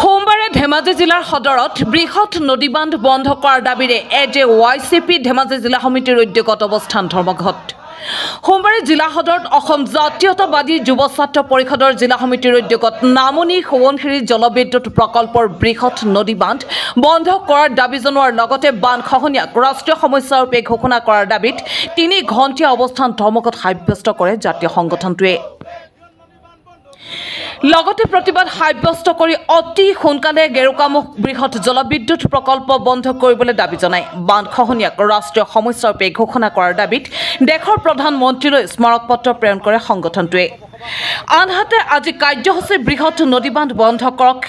সোমবাৰে ধেমাজি জিলাৰ সদৰত বৃহৎ নদী বান্ধ বন্ধ কৰাৰ দাবীৰে এজেৱাইচিপি ধেমাজি জিলা সমিতিৰ উদ্যোগত অৱস্থান ধৰ্মঘট। সোমবাৰে জিলা সদৰত অসম জাতীয়তাবাদী যুৱ ছাত্ৰ পৰিষদৰ জিলা সমিতিৰ উদ্যোগত নামনি সোৱণশিৰি জলবিদ্যুৎ প্ৰকল্পৰ বৃহৎ নদী বান্ধ বন্ধ কৰাৰ দাবী জনোৱাৰ লগতে বান্ধ খহনীয়াক ৰাষ্ট্ৰীয় সমস্যা ৰূপে ঘোষণা কৰাৰ দাবীত 3 ঘণ্টীয়া অৱস্থান ধৰ্মঘট সাব্যস্ত কৰে জাতীয় সংগঠনটোৱে। লগতে প্ৰতিবাদ সাব্যস্ত কৰি অতি সোনকালে গেৰুকামুখ বৃহৎ জলবিদ্যুৎ প্ৰকল্প বন্ধ কৰিবলৈ দাবী জনায়। বান্ধ খহনীয়াক ৰাষ্ট্ৰীয় সমস্যা ৰূপে ঘোষণা কৰাৰ দাবীত দেশৰ প্ৰধানমন্ত্ৰীলৈ স্মাৰক পত্ৰ প্ৰেৰণ কৰে সংগঠনটোৱে। আনহাতে আজি কাৰ্যসূচী বৃহৎ নদী বান্ধ বন্ধ কৰক,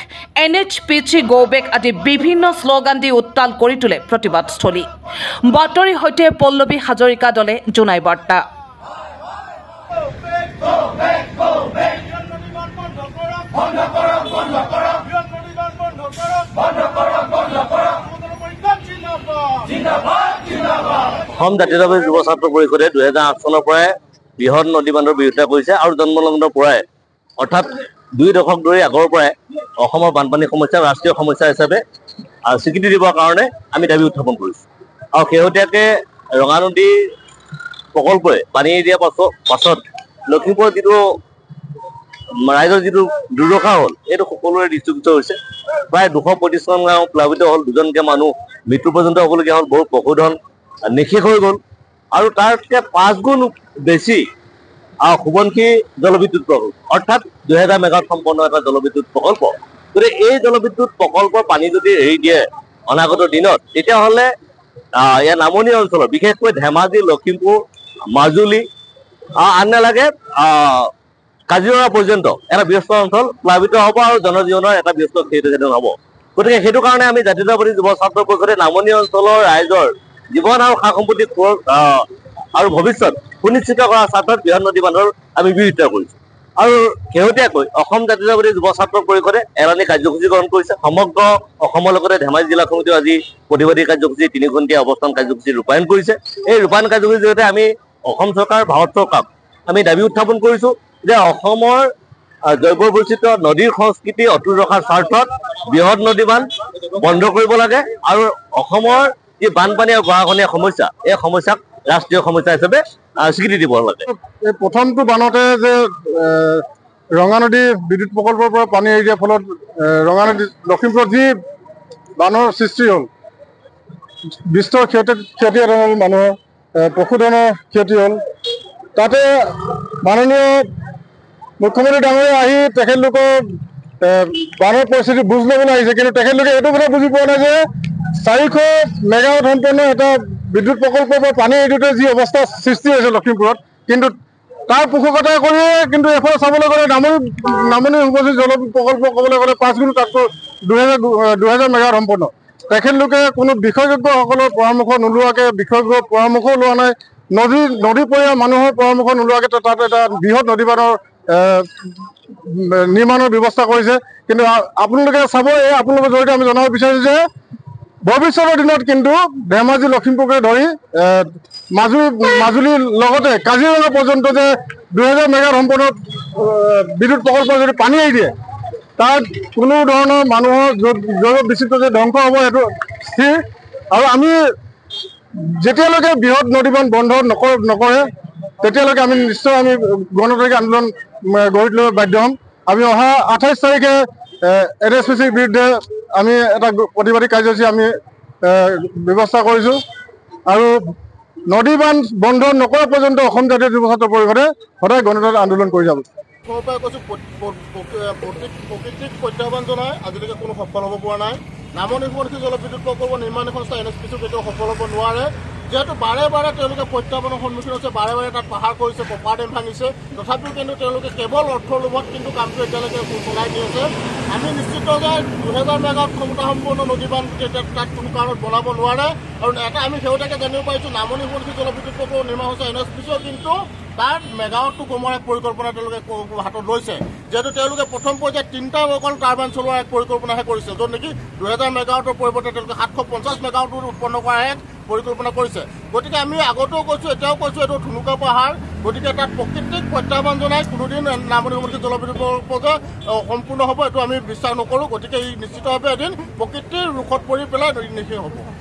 NHPC গৌবেক আদি বিভিন্ন শ্লোগান দি উত্তাল কৰি তোলে প্ৰতিবাদস্থলী। বাতৰিৰ সৈতে পল্লৱী হাজৰিকা দলে জোনাই বাৰ্তা। অসম জাতীয়তাবাদী যুৱ ছাত্ৰ পৰিষদে 2008 চনৰ পৰাই বৃহৎ নদী বান্ধৰ বিৰোধিতা কৰিছে আৰু জন্মলগ্নৰ পৰাই অৰ্থাৎ 2 দশক ধৰি আগৰ পৰাই অসমৰ বানপানী সমস্যা ৰাষ্ট্ৰীয় সমস্যা হিচাপে স্বীকৃতি দিবৰ কাৰণে আমি দাবী উত্থাপন কৰিছোঁ। আৰু শেহতীয়াকৈ ৰঙা নদী প্ৰকল্পই পানী দিয়াৰ পাছত লখিমপুৰৰ যিটো ৰাইজৰ যিটো দুৰ্দশা হ'ল এইটো সকলোৰে দৃষ্টিগোচৰ হৈছে। প্ৰায় 225খন গাঁও প্লাৱিত হ'ল, 2জনকৈ মানুহ মৃত্যু পৰ্যন্ত হ'বলগীয়া হ'ল, বহু পশুধন নিশেষ হৈ গ'ল আৰু তাতকৈ 5 গুণ বেছি সোৱণশিৰি জলবিদ্যুৎ প্ৰকল্প অৰ্থাৎ 2000 মেগাৱাট সম্পন্ন এটা জলবিদ্যুৎ প্ৰকল্প। গতিকে এই জলবিদ্যুৎ প্ৰকল্পৰ পানী যদি এৰি দিয়ে অনাগত দিনত তেতিয়াহ'লে ইয়াৰ নামনি অঞ্চলৰ বিশেষকৈ ধেমাজি, লখিমপুৰ, মাজুলী আন নালাগে কাজিৰঙা পৰ্যন্ত এটা ব্যস্ত অঞ্চল প্লাৱিত হ'ব আৰু জনজীৱনৰ এটা ব্যস্ত ক্ষতিসাধন হ'ব। গতিকে সেইটো কাৰণে আমি জাতীয়তাবাদী যুৱ ছাত্ৰ পৰিষদে নামনি অঞ্চলৰ ৰাইজৰ জীৱন আৰু সা সম্পত্তি আৰু ভৱিষ্যত সুনিশ্চিত কৰাৰ স্বাৰ্থত বৃহৎ নদী বান্ধৰ আমি বিৰোধিতা কৰিছোঁ। আৰু শেহতীয়াকৈ অসম জাতীয়তাবাদী যুৱ ছাত্ৰ পৰিষদে এলানি কাৰ্যসূচী গ্ৰহণ কৰিছে। সমগ্ৰ অসমৰ লগতে ধেমাজি জিলা সমিতিও আজি প্ৰতিবাদী কাৰ্যসূচী 3 ঘণ্টীয়া অৱস্থান কাৰ্যসূচী ৰূপায়ণ কৰিছে। এই ৰূপায়ণ কাৰ্যসূচীৰ জৰিয়তে আমি অসম চৰকাৰ, ভাৰত চৰকাৰক আমি দাবী উত্থাপন কৰিছোঁ যে অসমৰ জৈৱ বৈচিত্ৰ্য নদীৰ সংস্কৃতি অটুট ৰখাৰ স্বাৰ্থত বৃহৎ নদী বান্ধ বন্ধ কৰিব লাগে আৰু অসমৰ যি বানপানী আৰু গৰাখহনীয়া সমস্যা এই সমস্যাক ৰাষ্ট্ৰীয় সমস্যা হিচাপে স্বীকৃতি দিব লাগে। এই প্ৰথমটো বানতে যে ৰঙা নদী বিদ্যুৎ প্ৰকল্পৰ পৰা পানী এৰি দিয়াৰ ফলত ৰঙা নদী লখিমপুৰত যি বানৰ সৃষ্টি হ'ল, বিস্তৰ ক্ষতি হ'ল, মানুহৰ পশুধনৰ ক্ষতি হ'ল। তাতে মাননীয় মুখ্যমন্ত্ৰী ডাঙৰীয়া আহি তেখেতলোকৰ বানৰ পৰিস্থিতি বুজ ল'বলৈ আহিছে, কিন্তু তেখেতলোকে এইটো কথা বুজি পোৱা নাই যে 400 মেগাৱাট সম্পন্ন এটা বিদ্যুৎ প্ৰকল্পৰ পৰা পানী এৰি দিওঁতে যি অৱস্থা সৃষ্টি হৈছে লখিমপুৰত, কিন্তু তাৰ পোষকতা কৰিয়ে কিন্তু এফালে চাবলৈ গ'লে নামনি সোৱণশিৰি জল প্ৰকল্প ক'বলৈ গ'লে 5 গুণ তাতকৈ 2000 মেগাৱাট সম্পন্ন। তেখেতলোকে কোনো বিশেষজ্ঞসকলৰ পৰামৰ্শ নোলোৱাকৈ, বিশেষজ্ঞৰ পৰামৰ্শও লোৱা নাই, নদীপৰীয়া মানুহৰ পৰামৰ্শ নোলোৱাকৈ তাত এটা বৃহৎ নদী বান্ধৰ নিৰ্মাণৰ ব্যৱস্থা কৰিছে। কিন্তু আপোনালোকে চাব, আপোনালোকৰ জৰিয়তে আমি জনাব বিচাৰিছোঁ যে ভৱিষ্যতৰ দিনত কিন্তু ধেমাজি, লখিমপুৰকে ধৰি মাজুলীৰ লগতে কাজিৰঙা পৰ্যন্ত যে 2000 মেগাৱাট সম্পন্ন বিদ্যুৎ প্ৰকল্প যদি পানী এৰি দিয়ে তাত কোনো ধৰণৰ মানুহৰ জৈৱ বিচিত্ৰ যে ধ্বংস হ'ব সেইটো স্থিৰ। আৰু আমি যেতিয়ালৈকে বৃহৎ নদী বান্ধ বন্ধ নকৰে তেতিয়ালৈকে আমি নিশ্চয় আমি গণতান্ত্ৰিক আন্দোলন গঢ়ি তুলিব বাধ্য হ'ম। আমি অহা 28 তাৰিখে NHPCৰ বিৰুদ্ধে আমি এটা প্ৰতিবাদী কাৰ্যসূচী আমি ব্যৱস্থা কৰিছোঁ আৰু নদী বান্ধ বন্ধ নকৰা পৰ্যন্ত অসম জাতীয় যুৱ ছাত্ৰ পৰিষদে সদায় গণতান্ত্ৰিক আন্দোলন কৰি যাব। প্ৰকৃতিক প্ৰত্যাহ্বান জনাই আজিলৈকে কোনো সফল হ'ব পৰা নাই। নামনি সোৱণশিৰি জলবিদ্যুৎ প্ৰকল্প নিৰ্মাণ সংস্থা NHPC কেতিয়াও সফল হ'ব নোৱাৰে, যিহেতু বাৰে বাৰে তেওঁলোকে প্ৰত্যাহ্বানৰ সন্মুখীন হৈছে, বাৰে বাৰে তাত পাহাৰ কৰিছে, কপাৰ ডেম ভাঙিছে, তথাপিও কিন্তু তেওঁলোকে কেৱল অৰ্থৰ লোভত কিন্তু কামটো এতিয়ালৈকে চলাই নি আছে। আমি নিশ্চিত যে 2000 মেগাৱাট ক্ষমতা সম্পন্ন নদী বান্ধ তাত কোনো কাৰণত বনাব নোৱাৰে। আৰু এটা আমি শেহতীয়াকৈ জানিব পাৰিছোঁ নামনি সোৱণশিৰি জলবিদ্যুৎ প্ৰকল্প নিৰ্মাণ সংস্থা NHPCও কিন্তু তাৰ মেগাৱাটটো কমোৱাৰ এক পৰিকল্পনা তেওঁলোকে হাতত লৈছে, যিহেতু তেওঁলোকে প্ৰথম পৰ্যায়ত 3টা অকল টাৰ্বাইন চলোৱাৰ এক পৰিকল্পনাহে কৰিছে, য'ত নেকি 2000 মেগাৱাটৰ পৰিৱৰ্তে তেওঁলোকে 750 মেগাৱাট উৎপন্ন কৰাৰ এক পৰিকল্পনা কৰিছে গতিকে আমি আগতেও কৈছোঁ এতিয়াও কৈছোঁ এইটো ধুনুকা পাহাৰ গতিকে তাত প্ৰকৃতিক প্ৰত্যাহ্বান জনাই কোনোদিন নামনি সমষ্টি জলবিদ্যুৎ প্ৰকল্প যে সম্পূৰ্ণ হ'ব এইটো আমি বিশ্বাস নকৰোঁ গতিকে ই নিশ্চিতভাৱে এদিন প্ৰকৃতিৰ ৰোষত পৰি পেলাই নিশেষ হ'ব